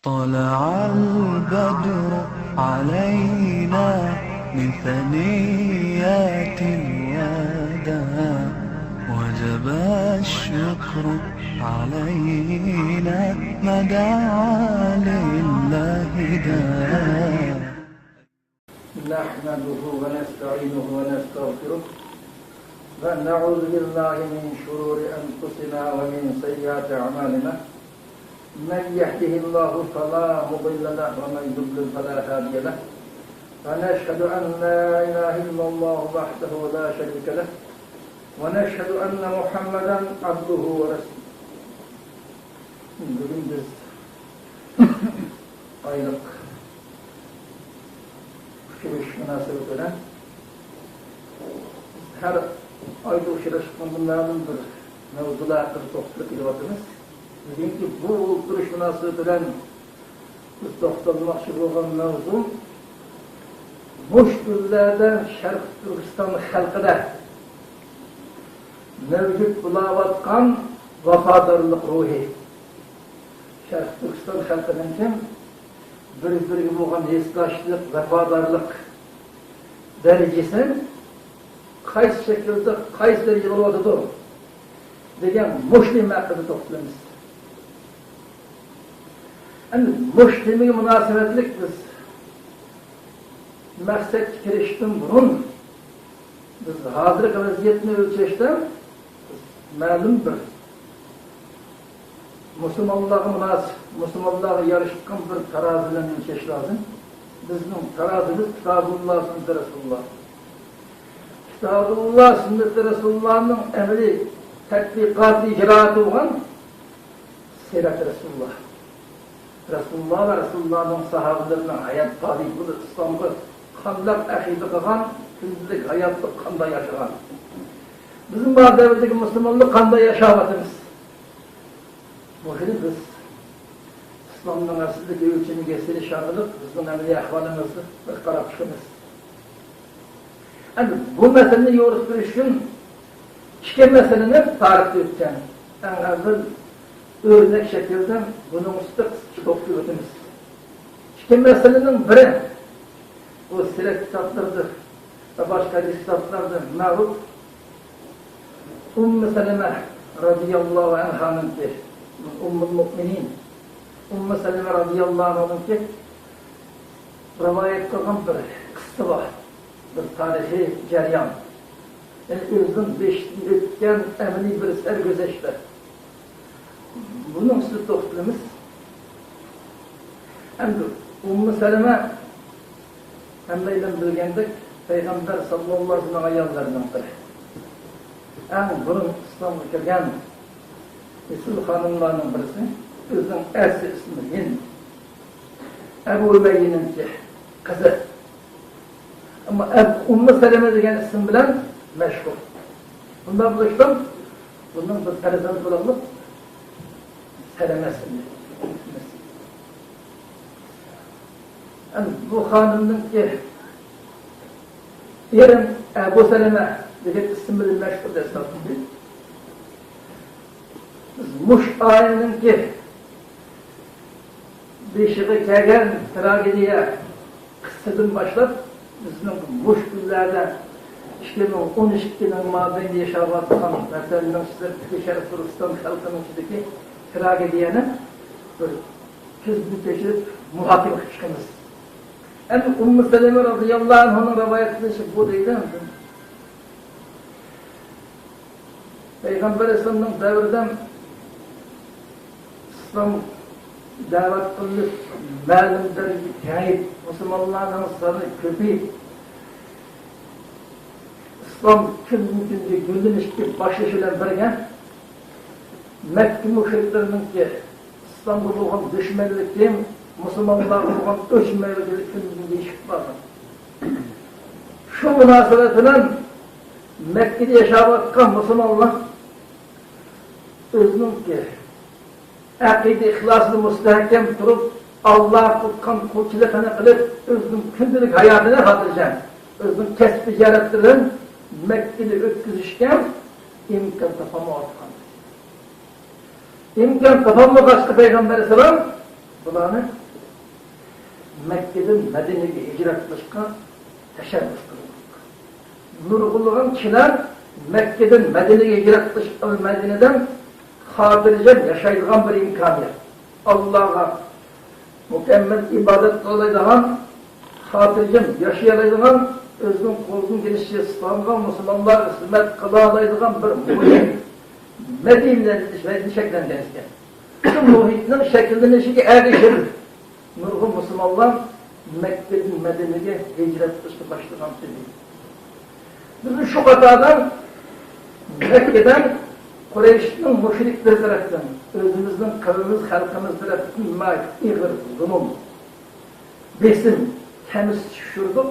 طلع البدر علينا من ثنيات الوداع وجب الشكر علينا ما دعا لله داع. نحمده ونستعينه ونستغفره ونعوذ بالله من شرور أنفسنا ومن سيئات أعمالنا. من يهده الله فلا مضل له ومن يضلل فلا هادي له. ونشهد أن لا إله إلا الله وحده لا شريك له ونشهد أن محمدا عبده ورسوله. Bugün biz aylık uçuruş münasebetiyle her ayda uçuruşmanın bunlarındır mevzulardır topluluk ilvatımız. Bugünkü bu uçuruş münasebetiyle biz toplulmakçı olan mevzu Muşgullerden Şarkı Türkistan halkına mevcut bulavatkan vafadarlık ruhi. Şarkı Türkistan halkının kim? Bir-biriga bo'lgan esdoshlik, vafodarlik darajasi qaysi shaklda, qaysi darajaga bo'lyotidi degan muslim haqida to'xtalamiz. Endi muslimga munosabatlik biz maqsadga kirishdan burun biz hozirgi vaziyatni o'lchashda ma'lum bir Müslümanlığa münasip, Müslümanlığa yarışkan bir terazilerini ölçeş lazım. Bizim terazimiz Kitabullah, Sünnet-i Resulullah. Kitabullah, Sünnet-i Resulullah'ın emri, tatbikatı, icraatı olan Sirat-i Resulullah. Resulullah ve Resulullah'ın sahabelerinin hayat tarihi, bu İslam'ı kandak akide kılan, günlük hayatı kanda yaşayan. Bizim bu devirdeki Müslümanlık kanda yaşamadığımız. Bu şimdi biz İslam'ın aslındaki ölçümü geçseli şartlık, bizim emri ahvalımızı bir karab çıkımız. Yani bu meseleyi yoğurtturuş için iki meselenin tarihte ötken. En azıl örnek şekilde bunun üstü kitaplı ötümüz. İki meselenin biri bu siret kitaplarıdır ve başka kitaplardır. Mevcut Ümmü Seleme radıyallahu anh'ın ki Ummul Mu'minin Ümmü Seleme radıyallahu anh'ın ki rivayet kılgan bir kıssa var. Bir tarihi ceryan. Yani özün beşli ötken emni bir sergüzeşte. Bunun üstü toxtalımız. Endi Ümmü Seleme hemdeyle bilgendik Peygamber sallallahu aleyhi ve sellem ayarlarından biri. En bunun İslam'a kirgen Resul hanımlarının birisi, özünün ersi ismi Hind. Ebu Ümeyye'nin kızı. Ama Ümmü Seleme degen isim bilen meşhur. Bundan buluştum, bunun bir terizanı bulalım, Seleme isimli. Yani bu hanımın yerim Ebu Seleme degen isim bilen meşhur destekli. Muş ayının ki beşiğe kelgen tragediye kıssadan başlap bizim Muş günlerde 2012'nin mabeyinde yaşavatkan mesela Şarkı Türkistan halkının içindeki tragediyeni bir kız müteşrif muhatip çıkınız. Yani Ümmü Seleme radıyallahu anh'ın rivayetinde bu değil mi? Peygamber Aleyhisselam'ın devirden İslam davet kılınıp, ma'lumdir, kayıp, Müslümanların sanı köpeyip, İslam gündüzünde gündün işkip başlaşıyla birge, Mekke müşriklerinin ki İslam'da olan düşmanlıklayım, Müslümanlar olan ölçmelik gündüzünde işkip vardı. Şu münasebetiyle Mekke'de yaşavatkan Müslümanlar özünün ki akide ihlasını müstehkem turup Allah'a kutkan kulçilikini kılıp özünün gündelik hayatını hatırlayacak. Özünün kesbi ticaretlerin Mekke'de ötküzüşken imkan tapamavatkan. İmkan tapamavatkan Peygamber Aleyhisselam Bularni Mekke'den Medine'ye hicret kılışka teşebbüs kıldık. Nurgulluğun kiler Mekke'den Medine'ye hicret kılışka Medine'den hatırlayacak yaşaydıgan bir imkaniyet. Allah'a mükemmel ibadet kılaydıgan, hatırlayacak yaşayalaydıgan, özünün kolunun gelişiyle İslam'a, Müslümanlar hizmet kılalaydıgan bir muhit. Medine'den şeklen denizken. Şu muhitinin şekillenişi erişir. Nurgun Müslümanlar Mekke'den Medine'ye hicret kılışka başlayan dedi. Bizim şu hatadan Mekke'den Kureyş'in müşrikleri tarafından, özümüzün, kavmimiz, halkımız tarafından İğir, zulüm, besin, temiz düşürdük,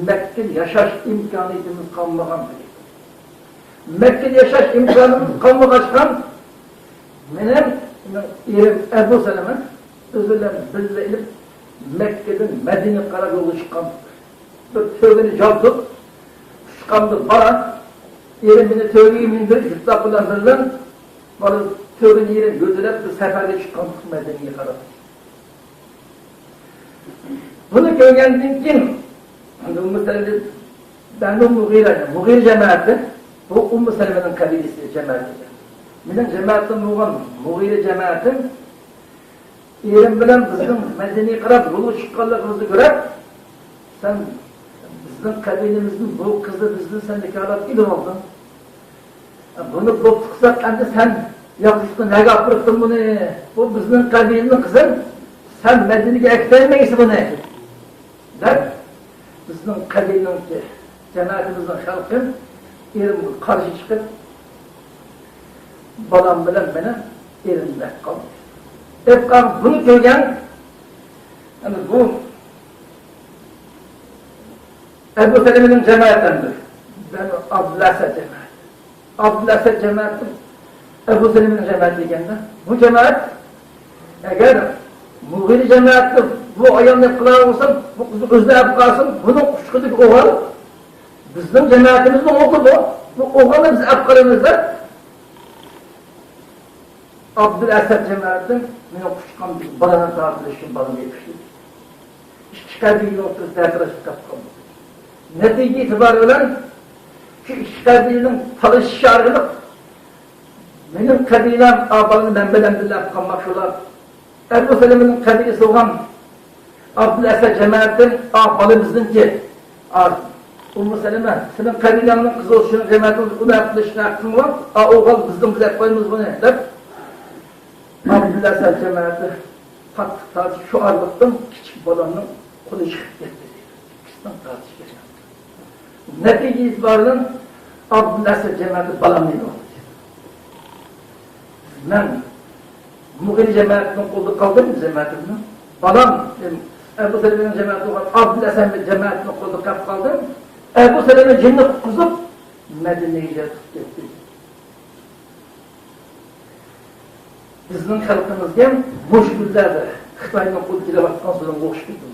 Mekke'de yaşaş imkaniyetimiz kalmadan biri. Mekke'de yaşaş imkanımız kalmadan benim yerim Ebu Seleme, özürlerim bildirilip Mekke'den Medine Karayolu çıkan, bir tövbeni çaldık, çıkandı bana, yerim beni tövbeyi mindir, yurtlakulandırılan, bana tövbeni yerim götürüp bir seferde çıkandık Medine'ye kadar. Bunu görgendiğim kim? Ümmü Seleme, ben de Mughire cemaati, bu Ümmü Seleme'nin kabilesi cemaati. Benim cemaatim olan Mughire cemaatim, yerim bilen bizim Medine'ye kadar yolu çıkanlarımızı görüp, sen bizim kabilemizin bu kızı bizden sen nikahat gibi oldun. Bunu boztuksak sen yakışıklı ne yapırdın bunu? Bu bizim kabilenin kızı, sen Medine'ye ekleyemeyiz bunu. Der, bizim kabilenin cemaatimizin halkı yerim karşı çıkıp balam bilen beni yerimde kaldı. Hep bunu görgen, yani bu Ebu Seleme'nin cemaatindir. Ben Abdülhased cemaati. Abdülhased cemaati Ebu Seleme'nin cemaati ekendir. Bu cemaat eğer Mughire cemaati bu ayağını kılar olsun, bu kızı özüne yapıp kalsın, bunun kuşkudaki oğal bizim cemaatimizin oğlu bu. Bu oğalı biz apkarımızda Abdülhased cemaatin benim kuşkan bir balana dağıtılışım balana yetişti. İşgal bilgi noktası yaklaşık kapkaldı. Netice itibariyle şu işgal bilginin talışışarılık benim kabilem ağabalını ben belendirler kalmakşılar. Ebu Seleme'nin kabilesi olan Abdülhased cemaatin ağabalımızın ki Ümmü Seleme, senin kabilenin kızı olsun, cemaatin bunu yapılışına hakkın var. Oğal bizim bize koyumuz bunu der. Abdülhased cemaati tatlı şu arlıktan küçük balanın kolu çıkıp getirdi. Kıstan tartışıyor. Netice itibariyle Abdülhased cemaati balanlıydı oldu. Ben Mughire cemaatinin kolda kaldım mı cemaatimden? Balam, Ebu Seleme'nin cemaati olan Abdülhased cemaatinin kolda kaldım. Ebu Seleme cennet kuzup Medine'ye gitti. Bizning xalqimizga mushkullardi. Xitoyning qo'li kelayotgan so'zdan o'xshaydi.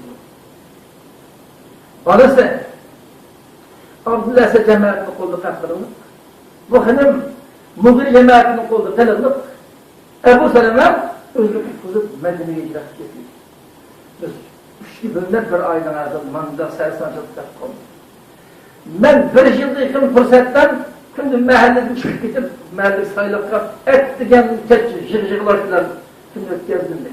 Bolasi Abdülhased cemaatini qo'lda qaptirib, bu ham Mughire cemaatini qo'lda tanilib, Ebu Seleme o'zini qutqizib Medine'ye hijrat etdi. Biz 3 yildan bir oydan azal manda sarsanchiqda qoldik. Ben bir yılda yakın fırsattan şimdi mahalleden çıkıp gidip mahalle sayılıkta et diyen jırjırlaştılar şimdi ötkezdim de.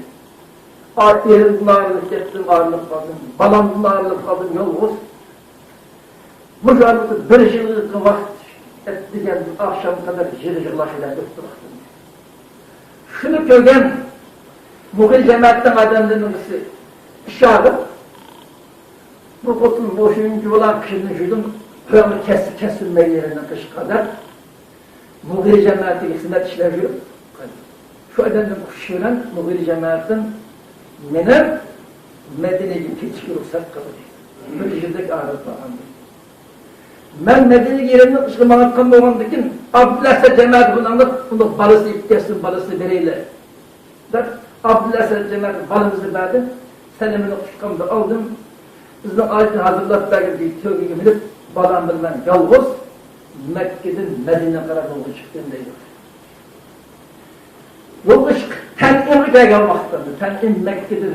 Elimden ağırlık ettim, ağırlık kaldım, balamdan ağırlık kaldım, yolğuz. Bu şartda bir yılda vakit et diyen akşam kadar jırjırlaştılar öttü baktım. Şunu görgen Mughire cemaatten adamlarının işaret bu kotun boşuyuncu olan kişinin şuydum, kıyamı kesilmeyi yerinden kış kadar Mughire cemaati hizmet işler yürüp şu adamın kuşuyla Mughire cemaatin benim Medine'ye keçki ruhsat kabul bir yıldık ağrıp bağlandı. Ben Medine'ye yerinden kışkırmanı kanlı olandıkin Abdülhased cemaati kullanıp bunu balası iptesin, balası bereyle der. Abdülhased cemaati balımızı verdi. Senemini kuşkamda aldım. Bizden ayetini hazırlayıp belki tövbeyi bilip balam bilmem yalğız Mekke'den Medine'ye kadar yolga çıktığındaydı. Yolga Ten'im'i gelgen vaxtındır. Ten'im Mekke'dir.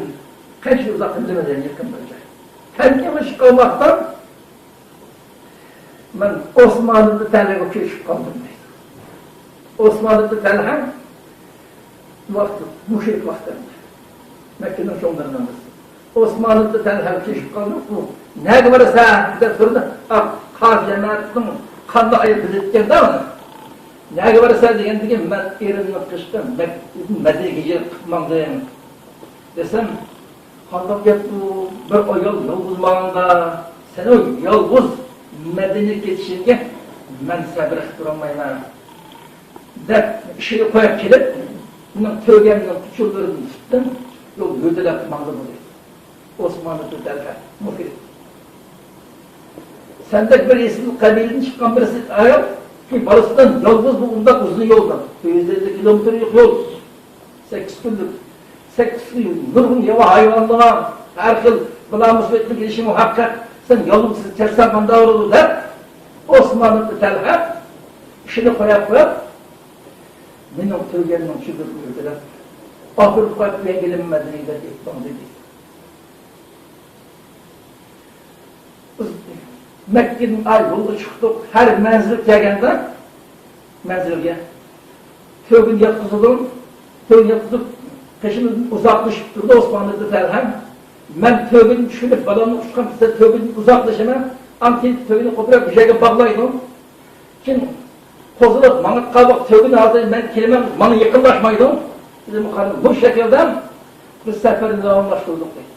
Kaç yıl uzaktan demeden yakın olacak. Ten'im'i çıkılmaktan ben Osmanlı'da ten'e keşif kaldım deydi. Osmanlı'da ten'e vakti, müşrik vaxtında. Mekke'nin sonlarından Osmanlı'da ten'e keşif kaldım. Ne kadar saatinde sonra Kaz cemaatinin kanlı ayıp etken de onu. Ne kadar saat degendeki ben erimle kıştım. Medine kıkmamdayım. Desem, kandak yaptı bir o yol bulmağında. Sen o yolguz Medine geçişince ben sabırık duramayla. Dep işini koyup gelip, bunun tövgemden küçülürünü tuttum. Yol ödele kıkmamda bulayım. Osmanlı'da derler. Mufir. Sende bir isim kabilenin çıkan birisi ayol ki Barıs'tan yolguz bu bundan uzun yoldan. 250 kilometrelik yol. 8 günlük. 8 gün nurgun yava hayvanlığa her yıl buna musbetli gelişi muhakkak sen yolun tersen banda olur der. Osmanlı'da telha işini koyup benim Türkiye'nin şudur buyurdular. Ahır koyup ben gelinmediğine dedi. Mekke'nin ay yolu çıktık, her menzil gelgende, menzilge, tövgün yaptırdım, peşimiz uzaklaşıp durdu Osmanlı'da derken, ben tövgün düşünüp balonu uçkan size tövgün uzaklaşamam, anki tövgünü kopurak bir şeyle bağlaydım, kim kozulup, bana kalbak tövgünü aldı, ben kelimem, bana yakınlaşmaydım, bizim bu şekilde biz seferini devamlaştırdık dedi.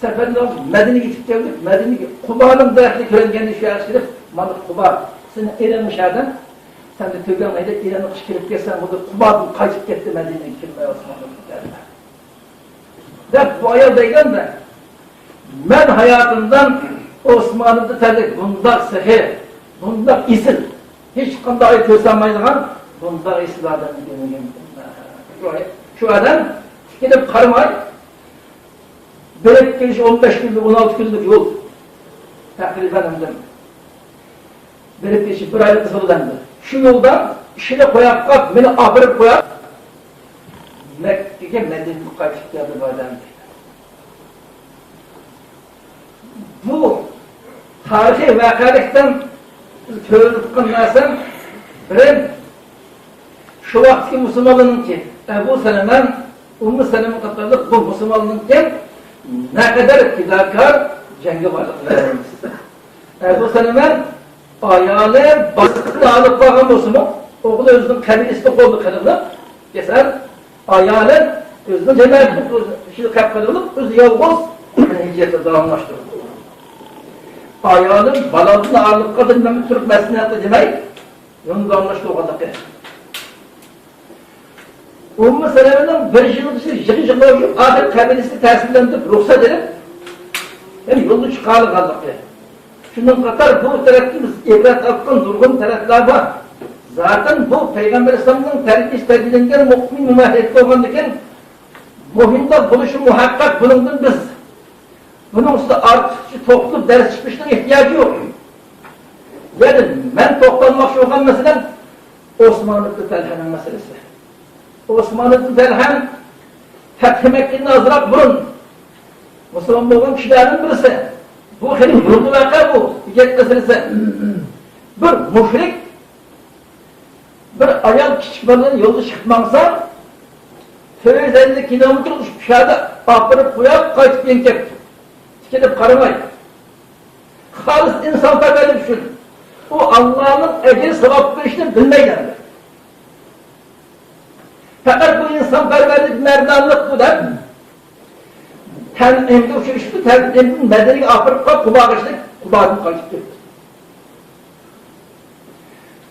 Seferinde Medine'ye gidip geldik. Medine'ye Kuba'nın dayanıklı körengenliği şu yaşayıp Malık Kuba seni erenmiş adam. Sen de tövbe anlayla İran'a kışkırıp gelsen burada Kuba'dan kaçıp gitti Medine'ye girmeye Osmanlı'nın derler. Ve bu ayaldayken de ben hayatımdan Osmanlı'da terlik bundak seher, bundak isil hiç kanda ayet göstermeyinden bundak isil adamı görmeyeyim. Şu adam gidip karımay Berek gelişi 15 günlük, 16 günlük yol. Takriben ömrüm. Berek gelişi bir aylık kısırlandı. Şu yoldan işine koyup kalk, beni ahırıp koyup Mekke'ye Medine'ye kaçıp geldi bu adam. Bu tarihi vakalikten tövbe nasıl ben şu vakti Müslümanlığın ki Ebu Selim'den Ümmü Selim'in katarlık bu Müslümanlığın ki ne kadar fidakar cengi varlıklarımız. Ebu Selim'den ayağını basıklı alıp bakan Müslüman, oğlu özünün kabilesi oldu kırıldı. Keser, ayağını özünün cemaatini kırılıp, özü yolguz hicrete devamlaştırdı. Ayağının baladını ağırlık kadınlarını Türk mesniyatı demeyi, onu devamlaştırdı o kadar kere. Ümmü Selim'den bir yıl dışı yıkı yok, ahir kabilesi tersizlendirip, ruhsat edip, yani yolu çıkarlı kaldık ya. Şundan kadar bu tarafımız ibret hakkın durgun taraflar var. Zaten bu Peygamber İslam'ın terbiyesinden mu'min mümahiyetli olmandıkken muhimde buluşu muhakkak bulundun biz. Bunun üstü artık toplu ders çıkmışlığına ihtiyacı yok. Yani ben toplanmak şu olan mesela Osmanlı'da Telhan'ın meselesi. Osmanlı'da Telhan Fethi Mekke'nin azrak burun. Müslüman olan kişilerin birisi. Bu henüz vurdu vaka bu. Hicret meselesi. Bir müşrik bir ayal küçük balığın yolu çıkmazsa 250 kilometre dışarıda ahırıp koyup kaçıp yenkep. Tükenip karamayın. Halis insan perverli düşün. O Allah'ın ecri sevap verişini bilmeylerdir. Fakat bu insan perverlik merdanlık bu da emdi uçuruştu, emdin medeni ahırıp kalk Kuba kaçtık, Kuba'dan kaçıp gitti.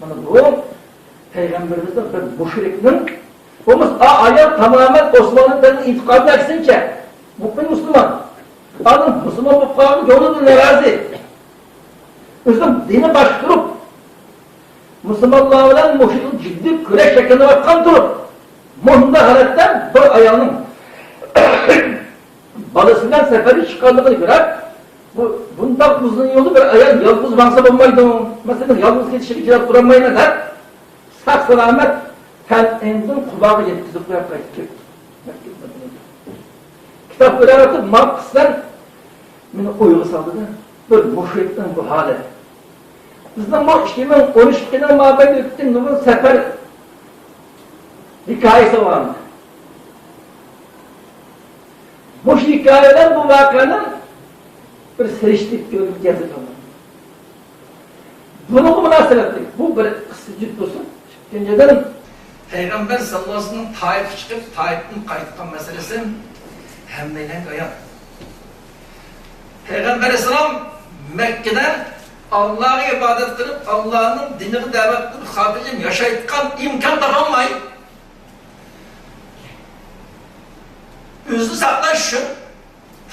Bu Peygamberimizden bir müşrikinin o ayet tamamen Osmanlı'nın itikadına eksince mümin Müslüman. Alın Müslüman bu kavmi yolunu nerazi. Özüm dini başkurup Müslümanlığa olan müşrikin ciddi küreş şeklinde bakkan durup muhimde haletten bir ayağının balısından seferi çıkarlığını göre bundan uzun yolu bir ayağın yalnız mansap olmaydı. Mesela yalnız yetişir kirat duramayın eder. Sak selamet hem endin kulağı yetkizip yaprak ki. Kitap öğretti Marx'tan beni uygu saldı da bir müşrikten bu hale. Bizden Marx 2013'te mabed öttin Nur'un sefer hikayesi vardı. Bu hikayeden bu vakanın bir serişlik görüp yazık oldu. Bunu münasebetlik. Bu bir ciddi olsun. İkinciden Peygamber sallallahu aleyhi ve sellem Taif çıkıp Taif'in kayıttan meselesi hemmeyle gayan. Peygamber aleyhisselam Mekke'den Allah'a ibadet kılıp Allah'ın dinini davet kılıp hatıcım yaşayıtkan imkan tapanmayın. Üzlü saklaş şu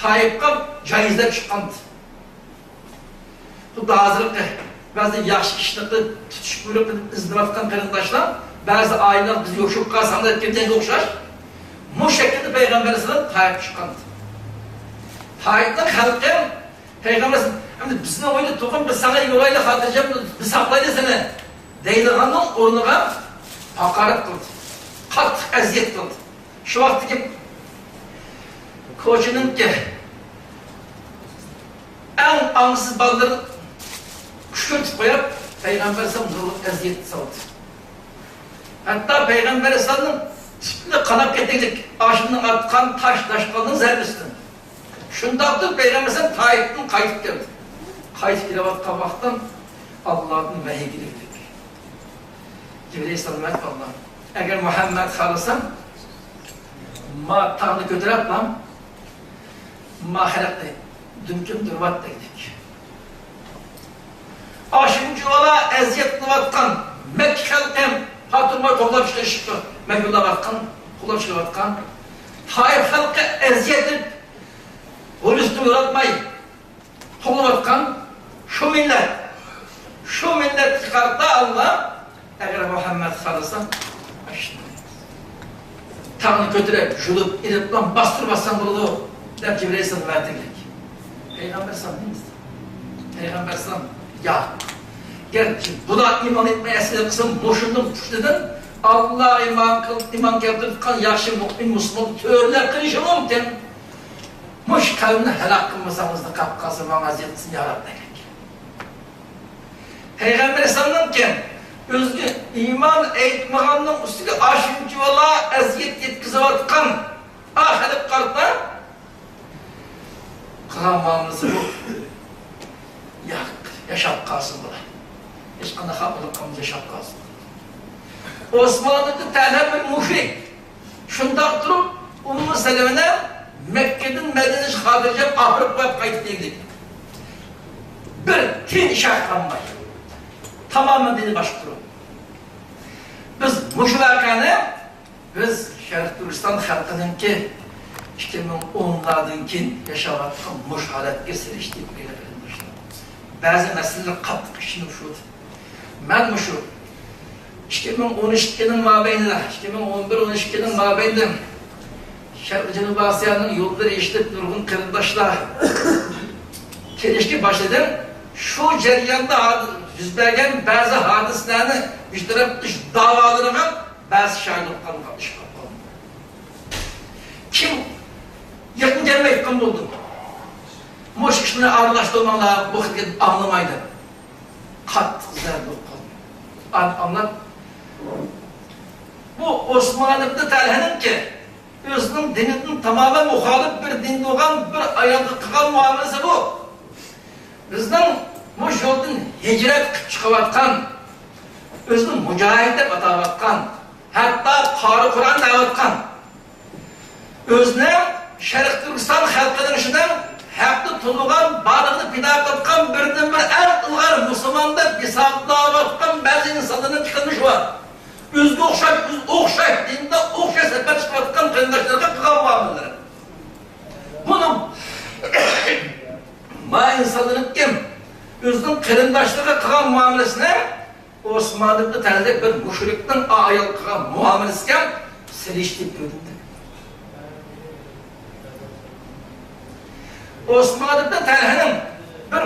Taif'e caizler çıkandı. Bu da hazırlıklı. Bazı yaxşı kişilikli tutuş buyruq izdivatkan qarindaşlar, bazı aileler biz yoşuq qalsanda etkinden yoxşar. Bu şekilde Peygamber Aleyhisselam Taif çıkandı. Taif'den halkı Peygamber Aleyhisselam bizden oyunu toqum biz sana yolayla hatırlayacağım, biz saklaydı seni deydiğinin ornuğa hakaret kıldı. Qattiq eziyet kıldı. Şu vakti ki koçunun ki en ansız balları küşkürtüp koyup Peygamber Aleyhisselam nurluk eziyet saldı. Hatta Peygamber Aleyhisselam'ın tipinde kanap getirdik. Aşının atkan taşkanın zerbistin. Şundaqdır Peygamber Aleyhisselam Taif'in kayıt geldi. Kayıt girevat kabaktan Allah'ın vehi girdik. Cibril Aleyhisselam et Allah. Eğer Muhammed halısan ma tanrı götürüp lan ma helaklı dümkün durvat dedik. Aşıncı ola eziyet kılatkan Mekkel'den hatırma toğlar çıkıştı. Mekkel'de vatkan, kullar çıkıvatkan Taif halkı eziyet edip polisini yaratmayı toğlavatkan şu millet çıkarttı Allah eğer Muhammed sallallahu Tanrı götürüp, julup, edip lan bastırmazsan bunu der Cibril Aleyhisselam verdilik. Peygamber sallallahu aleyhi ve sellem Peygamber sallallahu ya gerçi buna iman etmeye esnede kısım boşundum dedin Allah iman geldirdikken yaxşı mu'min Müslüman törler kılışım mümkün muş kavimini helak kılmasanız da kapkası bana aziyetsin ya Rabbi gerek. Peygamber Aleyhisselam'ın ki özgü iman etmeğinin üstüne aşıncı ola eziyet yetkizivatkan ahiret kartlar kıramamızı bu yaşap kalsın buna. Hiç kana hapılıkkamız yaşap kalsın. Osmanlı'da telhep bir müşrik. Şundan durup Ummu Seleme'ne Mekke'den Medine'ye çıkartacağım ahırıp koyup kayıt değildik. Bir tin işaret kalmayı. Tamamen dini başlıyor. Biz müşrikanı biz Şerif Türkistan halkının ki 2010'lardan keyin yaşavatkan müşhalatga seriştik belirli. Bazı meseleler qattiq ishini shu. Men shu 2013'nin mabeynida, 2011-12'nin mabeynida Sharq Janubiy Osiyoning yo'lları eshitib nurg'un qarindoshlar kelishga boshladim. Shu jarayonda yuz bergan ba'zi hodisalarni ishtirok etish da'volariga ba'zi shoirlar qatnashib qoldi. Kim yaqin kelmayotgan bo'ldi. Muş kişileri arlaştırmalar bu hıket anlamaydı. Qattiq zarb oldu. Anlat. Bu Osmanlı'da telhenin ki özünün dininin tamamen muhalif bir dinde olan bir ayakta kılan muamelesi bu. Bizden muş yoldan hicret çıkıvatkan, özünün mücahit dep atavatkan, hatta Qari Kur'an davatkan, özüne Şerq Türkistan halkının içinden haqqı tuluğan, barını pida qatkan birden bir en ılgar Müslümanda bisatla vatkan bazı insanların çıkılmış var. Özgü okşayıp, dinde okşay sefer çıkıvatkan kıyındaşlarına kılan muamelleri. Bunun ma insanların kim? Özünün kıyındaşlarına kılan muamelesine Osmanlı'da tanıdık bir müşrikten ayal kılan muamelesiken seliştik göründü. Osmanlı'da telhenin bir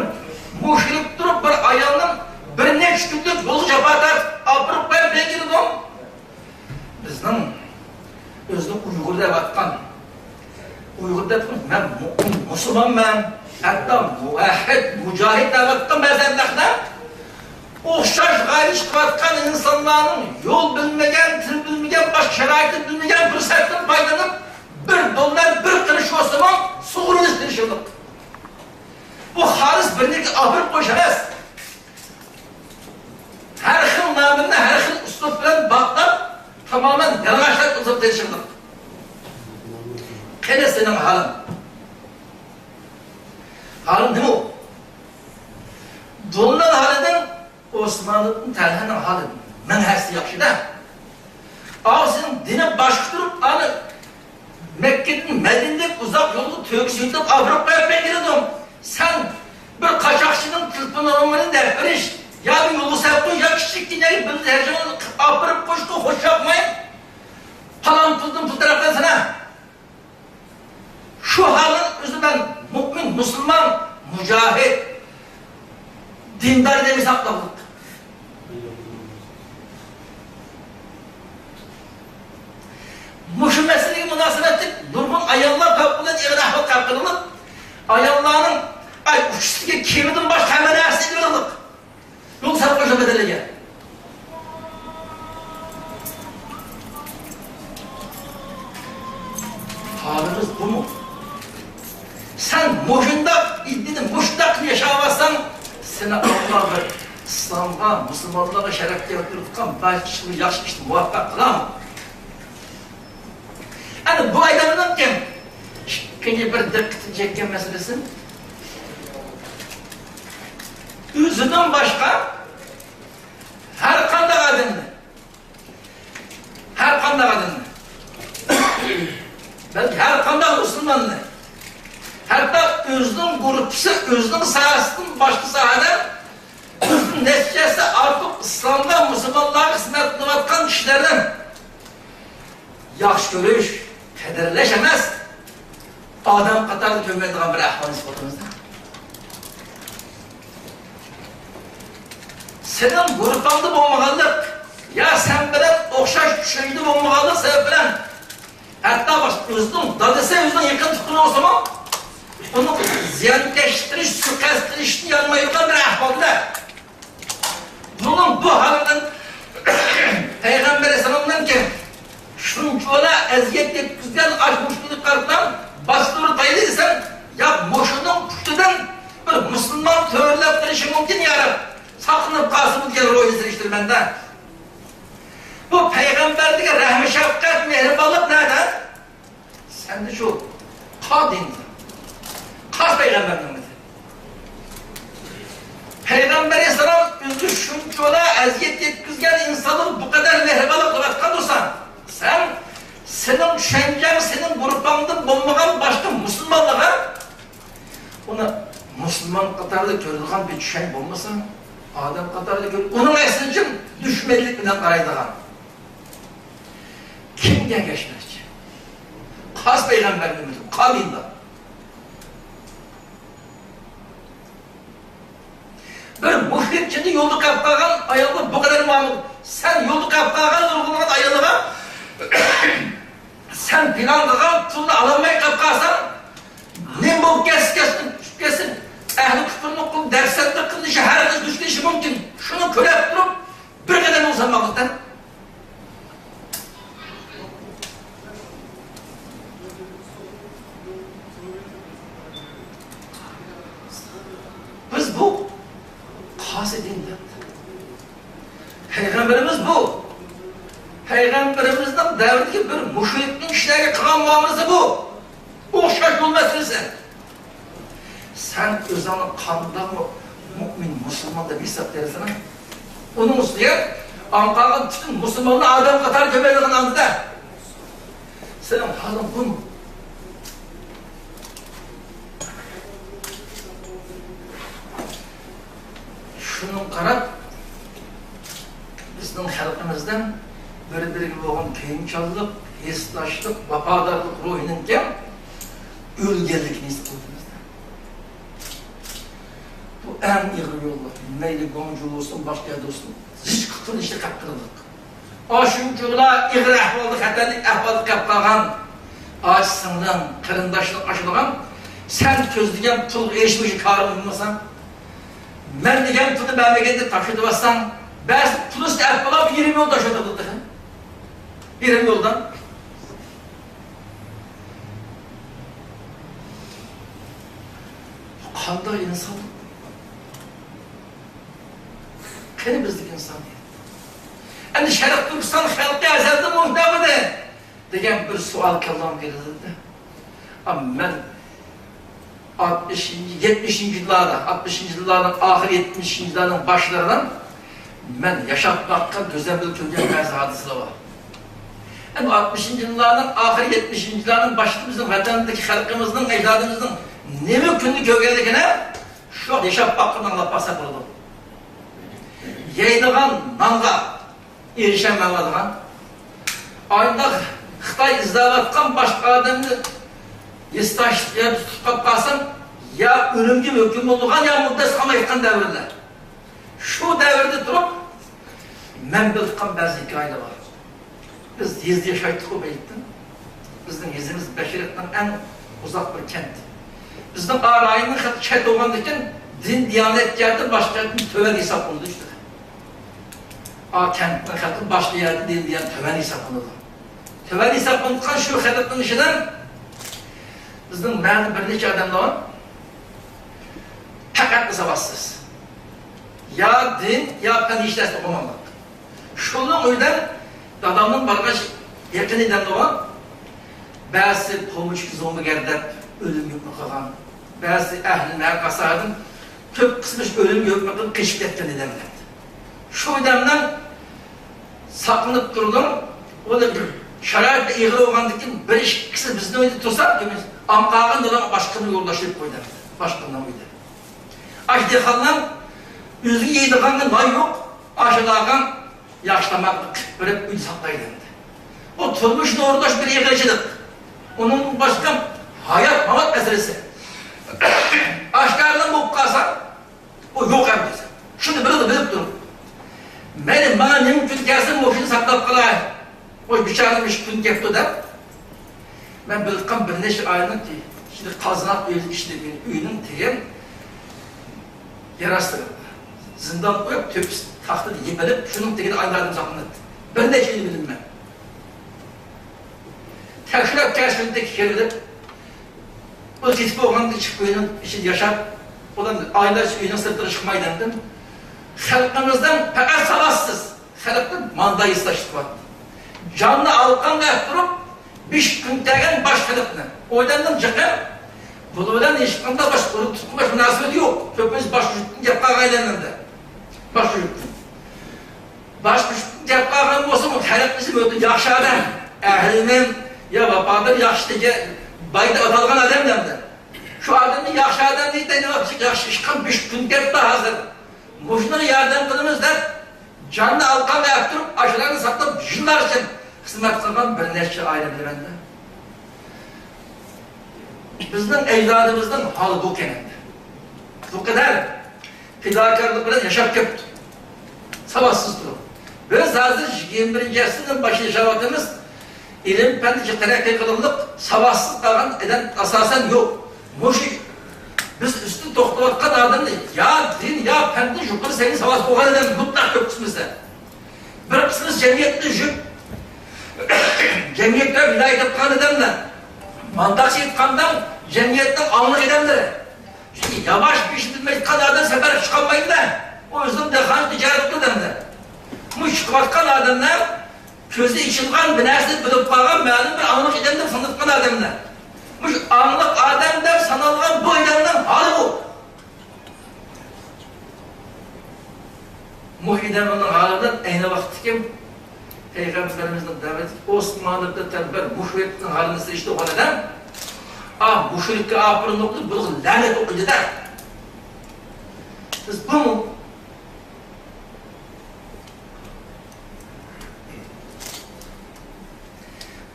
müşrik durup bir ayağının bir neç günlük yolu çapatar, apırıp ben bilgirim. Uygur deb atkan. Uygur deb atkan. Ben Müslüman ben. Hatta muvahhid, mücahid deb atkan mezheplerden. Oxşaş gayri çıkartkan insanların yol bilmegen, til bilmegen, baş şeraiti bilmegen fırsattan faydalanıp $1, bir kırış Osman suğurunu istirişirdik. Bu haris birlik ahır koşarız. Her xil namını, her xil üslup bilen baktap tamamen yalamaşlar uzak delişirdik. Kene senin halin? Halin ne mi? Dolundan haliden Osmanlı'nın təlhənin halı mən hərsi yaxşı da. Ağzının dine başqırıb, anı Mekke'nin Medine'de uzak yolu töksüydük, Avrupa'ya ben girdim. Sen bir kaçakçının tılpını olmanın der, iş. Ya bir yolu sevdin, ya küçük dinleri bildi, her zaman apırıp koştu, hoş yapmayın. Falan tuldum bu taraftan sana. Şu halin özü ben mümin, Müslüman, mücahit, dindar demiş sakladık. Muşu meseleyi münasebetlik durgun ayallar kapılan İğrahı kapılılıp ayallarının uçuştuğu kemidin baş hemen ersi edildik. Yoksa koşa bedelige. Halimiz bu mu? Sen muşunda iddinin muşdak yaşamazsan seni Allah'ı İslam'a, Müslümanlığa şerefli yaptırdıkkan belki şimdi yaşlı işte muvaffak kılamam. Yani bu aydanından kim? İkinci bir dikkati çeken meselesi. Üzüden başka her kanda kadınlı. Her kanda kadınlı. Belki her kanda Müslümanlı. Hatta özünün grupsu, özünün sahasının başka sahada özünün neticesi artık İslam'da Müslümanlığa kısmetini vatkan kişilerden yaxşı görüş, kederleşemez. Adam katarda kömediğin bir ahval nisbatımızda. Senin grupanda bulmağalık, ya sen bilen okşaş düşeydi bulmağalık sebep bilen, hatta baş özünün, dadısı özünün yakın tutkunu olsa mı, onu ziyankeştiriş, sükastirişini yanıma yıkan bir ahvalda. Bunun bu halinden Peygamber Aleyhisselam'dan ki şunçola eziyet yetkizden açmışlılık karttan bastırı tayılıysan ya boşunun pütüden bir Müslüman törleptirişi mümkün yarab. Sakınıp kasımı diye rol izleyiştir benden. Bu Peygamber'deki rahmi şefkat mehribanlık nereden? Sen de şu kadindir. Kas Peygamber'den mi? Peygamber Aleyhisselam üzü şunçola eziyet yetkizgen insanın bu kadar mehribanlık olarak kalırsan senin düşüncen, senin gruplandın bulmadan başka Müslümanlara ona Müslüman katarda görüldüğün bir düşünce bulmasın, Adem katarda görüldüğün, onun esinçin düşmelilik bilen karaydıgan. Kimden geçmez ki? Kas Peygamber'imizin kavlinden. Bir müşrikçinin yolu kapkagan ayalı bu kadar mamur. Sen yolu kapkagan uygulanan ayalığa sen planlagan tuğla alamayı kapkasan ne bu kesin ehli küfürünü kıl, dersende kıl işi, her kız düştü işi mümkün. Şunu körep durup bir kadar uzanmalıktan. Biz bu kasidinde Peygamberimiz bu. Peygamberimizden devrdeki bir müşrikin işlerine kılan muamelesi bu. Okşaş yol meselesi. Sen özanın kanında mı mümin, Müslüman da bir hesap verirsen onun üstüne Ankara'nın bütün Müslümanlı adam katar kömeliğinin anında. Senin halin bu mu? Şunun karab bizden halkımızdan bir gibi olan kıyımçallık, heslaşlık, vafadarlık ruhinin kem ölgelikini istiyorsunuzda. Bu en iyi yollar. Neyli gonculu olsun, başka yerde olsun. Hiç kıtır işe kaptırıldık. O şuncuğla iğri ahvallık, haberlik ahvallık kaptırgan Ağaçsından, kırındaşlık aşılagan, sen közlügen pul erişmişi karı bulmasan, ben degen pulu memlekette taşıdı bassan, ben pulu isteyip olan 20 yol taşıdı. 20 yoldan. Kanda insan, kene bizlik insan değil. Yani Şerif Türkistan halkı azaldı muhtemelen degen bir sual kallam geldi. Ama ben 70. yıllardan ahir 70. yıllardan başlarından ben yaşap bakka güzel bir köyden bazı hadisler var. Yani 60. yıllardan ahir 70. yıllardan başımızın vatanındaki halkımızın, ecdadımızın ne mümkünlü köygeldikine şu yaşap bakkından anlatmasa kuruldu. Yaydıgan nanga erişememediğin, ayında Xitay izdavatkan başka adamını istaşlığa tutup kalsın, ya ölümcü hüküm olduğun ya muddes kama yıkan devirler. Şu devirde durup, ben bildiğim bazı hikayeler var. Biz yüzde yaşaydık o beyittin. Bizim yüzümüz beşeriyetten en uzak bir kent. Bizim arayının kent olmandıkken din, diyanet yerde başka bir töven hesap oldu işte. Kentin katı başka yerde din, diyanet töven hesap oldu. Töven hesap oldukan şu kentinin içinden bizim ben bir neçe adamda var. Fakat savaşsız. Ya din, ya fen işlerse okumamak. Şunun o yüzden adamın barkaç yakın edemde var. Bazı komuş zombi gerdep ölüm yokma kalan. Bazı ehlin her kasadın köp kısmış ölüm yokmakın keşfetken edemler. Şu ödemden saklanıp durdum. O da bir şarayette iğri olgandıkken bir iş kısa bizden öyle tutsak ki biz amkağın dolan başkanı yoldaşlık koydu. Başkanına koydu. Aşdekallan yüzü yeydiğinde nay yok. Aşılağın yaşlamaklık. Böyle bir saklaydı. O turmuş doğrudaş bir iğrecilik. Onun başka hayat mamat meselesi. Aşkardan bu kalsa o yok hem bize. Şimdi bilip durun. Benim bana ne mümkün gelsin boşunu saklap kalayım. O bıçağlamış gün yaptı da. Ben bildim bir neşe ayının ki şimdi kazanat üyesi işlemeyin üyünün diye yarastırıldı. Zindan koyup tüpüs tahtı yepelip şunun tekini aylardım saklandı. Ben de şeyini bildim ben. Tekşilap keşfindeki şeridip o titipi oğlandı çıkıp üyünün işi yaşar. Odan aylar üyünün sırtına çıkmayı dendim. Halkımızdan fakat savaşsız. Halkın mandayı saçtık var. Canlı alkan da yaptırıp bir güntergen baş halkına. O yüzden çıkıp bunlardan ilişkinde baş kurup tutmuş münasebeti yok. Köpümüz baş vücudun yapkağı ailenlerinde. Baş vücudun. Baş vücudun yapkağı olsa mı halkımızı böyle yakşı adam. Ehlinin ya vapadır yakşı diye bayda atalgan adam demdi. Şu adamın yakşı adam değil de ne yapacak yakşı çıkan bir günter daha hazır. Muşnuna yardım kılımızda canlı alkan ve yaptırıp aşılarını saklayıp yıllar için kısmet kılgan bir neşe aile bilemende. Bizim ecdadımızdan halı bu keninde. Bu kadar fidakarlıkla yaşap yaptı. Savaşsız durum. Ve zaten 21. asrın başı yaşamadığımız ilim, pendici, terakki kılımlık savaşsız kalan eden asasen yok. Muşi biz üstün doktorluktan adam değil. Ya din, ya pendi, yukarı senin savaş boğan eden mutlak yok kısmımızda. Bir kısmımız cemiyetli jüp. Cemiyetler vilayet etkan edemler. Mandaksi etkandan cemiyetten anlık edemler. Çünkü yavaş bir iş bilmek kadardan sefer çıkamayın da. O yüzden dekan ticaretli edemler. Bu çıkartkan adamlar közü içilgan binası bilip bağın mealin bir anlık edemler sandıkkan adamlar. Bu anlık adamlar sanılgan bu edemden hali bu. Muhyiddin'in halinden aynı vakti kim? Peygamberimizden davet Osmanlı'da terber müşrik'in halini seçti o adam. Müşrik'e apırın okudu, bunu lanet okudu da. Biz bu mu?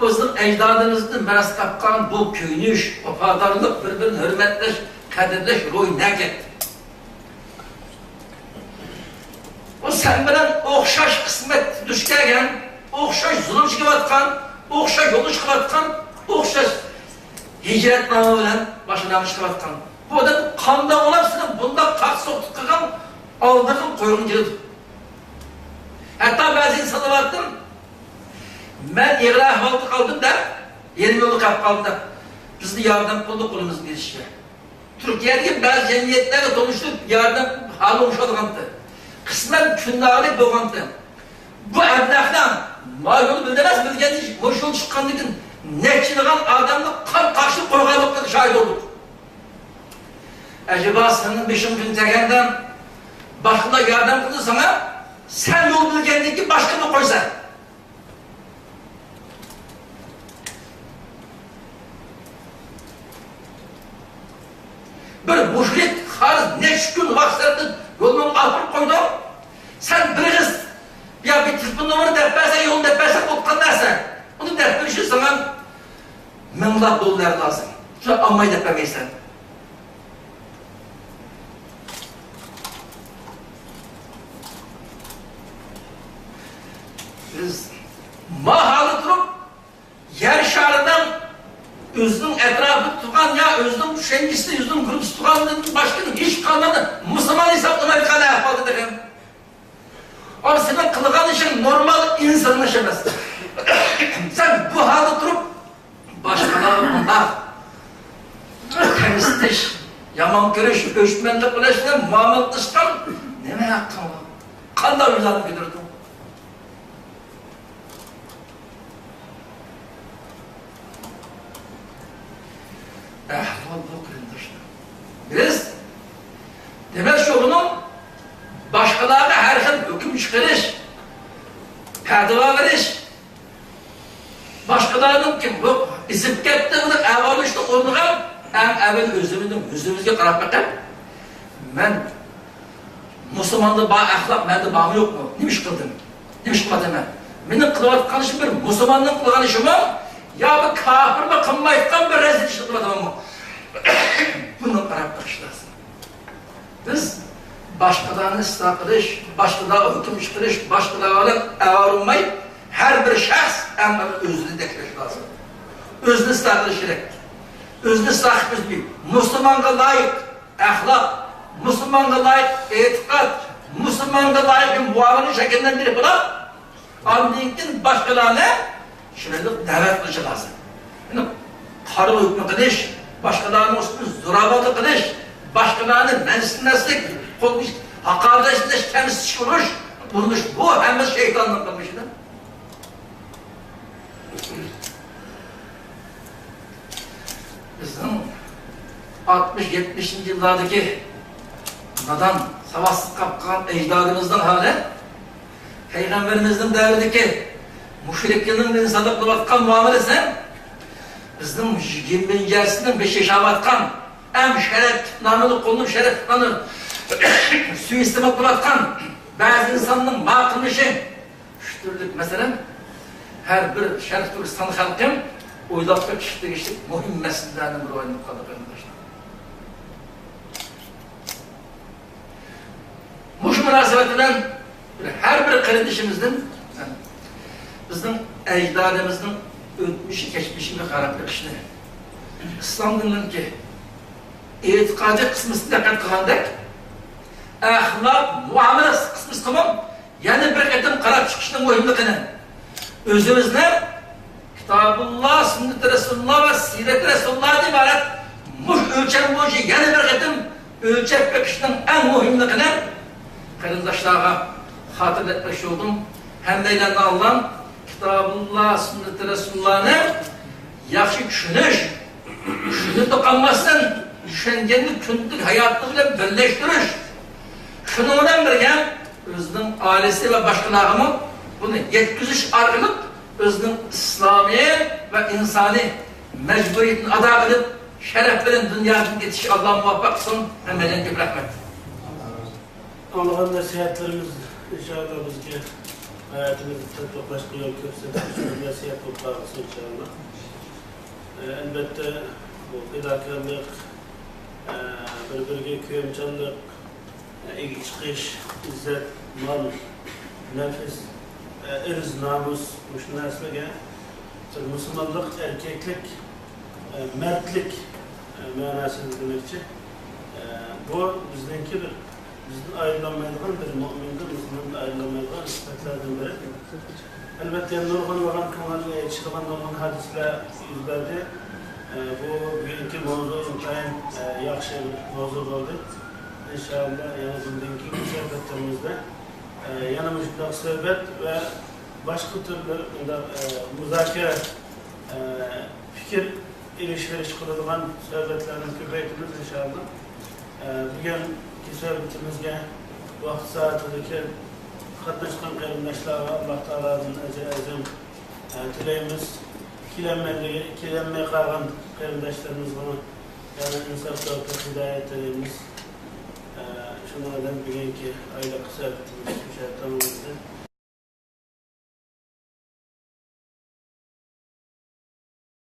Bizim ecdadımızın meras tapkan bu köynüş, vafadarlık, birbirini hürmetleş, kadirleş, roy neket. O sen bilen okşaş kısmet düşkerken, okşaş zulüm çıkıvatkan, okşaş yolu çıkıvatkan, o'xshash hijratnoma bilan boshlanib chiqayotgan. Bu odam qanday olasiz? Bunda qaqsoqlik qilgan, oldirib qo'ygan keldi. Hatta ba'zi insonlar aytdim, men ig'ir ahvolda qoldim da, yerim yo'lda qolib qoldim da, bizni yordam qildi qo'limiz berishga. Turkiyadagi ba'zi jamiyatlarga tanishib, yordam hali o'xshadigandi. Qisman kundalik bo'lgandi. Bu ablahdan ma'lum bildiras bilgan ish, o'sha chiqqandan nechilagan odamni qon qashib qo'yganlikka shohid bo'ldik. Acaba senin 5 gün tegandan boshqa yordam qildi sana, sen yo'l bilgandiki boshqani qo'ysa. Bir mushrik hali necha kun vaqtlarda yo'ldan olib qo'ydi. Sen bir qiz ya bir telefon nomeri deb bersa, yo'l deb bersa o'tgan narsa. Uni deb berishi sana minglab dollar lazım. Şu almayı deb bermaysan. Biz mahalı durup yer şarından özünün etrafı tutan ya özünün şengisi, özünün grubu tutanın başkanı hiç kalmadı. Müslüman hesaplamayı kadar yapmadı dedim. Ama senin kılgan işin normal insanın işi емес. Sen bu halde durup başkalarında temizleş, yaman görüş, öşmenlik bileşten muamelatlaştan ne yaptın o? Kanla uylanıp gidirdin. Ehval bu kırındaşlar. Biz demek şoğunun başkalarına her şey hüküm çıkarış, pedava veriş, başkalarının kim bu izip kettiğini evvelişte orduğa en evvel özümüzge qarab bakayım. Ben Müslümanlığı bağ ahlak, bende bağım yok mu? Nemiş kıldım? Nemiş kılmadım ben? Benim kılıvatkan işim bir Müslümanlığın kılgan işim var. Ya bir kafir mi kılmayıptan bir rezil işim kılmadım ama. Bunu qarab bakışlarsın. Biz başkalarını ıslah kılış, başkalarına hüküm çıkarış, başkalarına ağırılmayıp her bir şahs en özünü dekreş lazım. Özünü ıslah kılış gerek. Özünü ıslah kılış değil. Müslüman'a layık ahlak, Müslüman'a layık etikat, Müslüman'a layık bir muamele şekillendirip bırak, andığın başkalarına şöyle davet kılışı lazım. Yani karı hükmü kılış, başkalarının üstünü zorabatı kılış, başkalarının mensinleslik, hakaretleş, kendisi çıkmış, bulmuş. Bu hemen şeytanlık kılmıştı. Bizim 60-70. yıllardaki nadan, savaşsız kapkan ecdadımızdan hali, Peygamberimizin devrindeki müşriklerin insanlık kılatkan muamelesi, bizim 20. asrının 5 yaşavatkan, en şeref namını konulup şeref namını suistimal kılatkan bazı insanın makılmışı, şu türlük mesela, her bir şeref Türkistan halkım, oylapta kişilik mühim meselelerini bir oynayıp kaldık arkadaşlar. Bu münasebetinden her bir kardeşimizin, bizim ecdadımızın ötmüşü, geçmişini karakter işleri. İslam dininin ki, etikadi kısmısını dikkat kılandık, ahlak, muamelesi kısmısı tamam, yani bir etim karar çıkışının mühimliğini özümüzle Kitabullah, Sünnet-i Resulullah ve Siret-i Resulullah'dan ibaret ölçen bu işi, yani bir etim ölçek bakışının en mühimliğini kardeşlerine hatırlatmış oldum. Hem de Allah'ın Kitabullah, Sünnet-i Resulullah'ını yaxşı düşünüş, şunu dokunmasın, düşünceni kündük hayatıyla birleştiriş. Şununla birlikte özünün ailesi ve başkalarının bunu yetkiziş arkalık özünün İslami ve insani mecburiyetini ada edip şereflerin dünyanın yetişi Allah'a muvaffak olsun. Hemen gibi rahmet. Allah'ın nasihatlerimiz inşallah bizge hayatımızı çok başka yol göstermiş. Nasihat toplaması inşallah. Elbette bu fedakarlık, birbirine kıyımcanlık, çıkış, izzet, mal, nefis, ırz, namus, bu narsalarga Müslümanlık, erkeklik mertlik manasını demekçi. Bu bizdeki bizden ayrılamayacağın bir mümindir, Müslümanın ayrılamayacağın nispetlerden biri. Elbette nurgun olan kanalına çıkan olan hadisler yüz verdi. Bu bugünkü mevzu intayın yaxşı bir mevzu oldu. İnşallah yani bugünkü sohbetlerimizde yana müjdat sohbet ve başka türlü müzakere fikir ilişkili kılınan sohbetlerini köpeytimiz inşallah. Bugünkü sohbetimizde vakit saatindeki katlaşkan kıyımdaşlara Allah Teala'nın azim dileyimiz kilenmeye kalkan kıyımdaşlarımız bunu yani insaf tevfik hidayet dileyimiz şunlardan bugünkü aile sohbetimiz tamamladı.